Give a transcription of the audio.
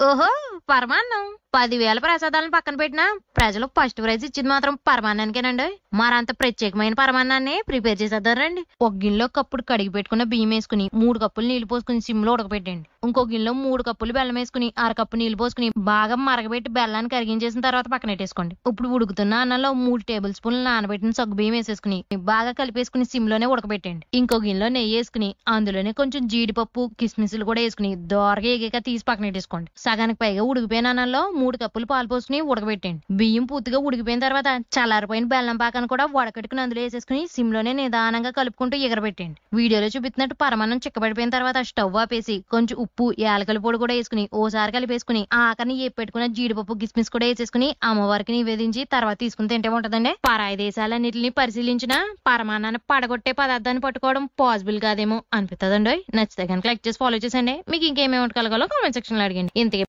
ఓహో! పరమాన్నం. 10,000 ప్రసాదాలను పక్కన పెట్టినా ప్రజలకు ఫస్ట్ ప్రైజ్ ఇచ్చింది మాత్రం పరమాన్నానికేనండోయ్. మరంత ప్రత్యేకమైన పరమాన్నాన్ని ప్రిపేర్ చేసేద్దాం రండి. ఒక గిన్నెలో కప్పుడు కడిగి పెట్టుకున్న బియ్యం వేసుకుని 3 కప్పులు నీళ్లు పోసుకుని సిమ్‌లో ఉడకబెట్టండి. ఇంకో గిన్నెలో 3 కప్పులు బెల్లం వేసుకుని అరకప్పు నీళ్లు పోసుకుని బాగా మరగబెట్టి బెల్లాన్ని కరిగించేసిన తర్వాత పక్కనెట్టేసుకోండి. ఇప్పుడు ఉడుకుతున్న అన్నంలో 3 టేబుల్ స్పూన్లు నానబెట్టిన సగ్గుబియ్యం వేసేసుకుని బాగా కలిపేసుకుని సిమ్‌లోనే ఉడకబెట్టండి. ఇంకో గిన్నెలో నెయ్యి వేసుకుని అందులోనే కొంచెం జీడిపప్పు, కిస్మిస్లు కూడా వేసుకుని దోరగా ఎగాక తీసి పక్కనెట్టేసుకోండి. సగానికి పైగా ఉడికిపోయిన అన్నంలో 3 కప్పులు పాలు పోసుకుని ఉడకబెట్టండి. బియ్యం పూర్తిగా ఉడికిపోయిన తర్వాత చల్లారిపోయిన బెల్లం పాకాన్ని కూడా వడకట్టుకుని అందులో వేసేసుకుని సిమ్‌లోనే నిదానంగా కలుపుకుంటూ ఎగరబెట్టండి. వీడియోలో చూపిస్తున్నట్టు పరమాన్నం చిక్కబడిపోయిన తర్వాత స్టవ్ ఆపేసి కొంచెం ఉప్పు, యాలకుల పొడి కూడా వేసుకుని ఓసారి కలిపేసుకుని ఆఖరిని పెట్టుకున్న జీడిపప్పు, కిస్మిస్ కూడా వేసేసుకుని అమ్మవారికి నివేదించి తర్వాత తీసుకుని తింటే ఉంటదండి. పరాయి దేశాలన్నిటిని పరిశీలించిన పరమాన్నాన్ని పడగొట్టే పదార్థాన్ని పట్టుకోవడం పాసిబుల్ కాదేమో అనిపిస్తుందండి. నచ్చితే కనుక లైక్ చేసి ఫాలో చేసండి. మీకు ఇంకేమేమి వంటకాలు కావాలో కామెంట్ సెక్షన్ లో అడిగండి. ఇంతకీ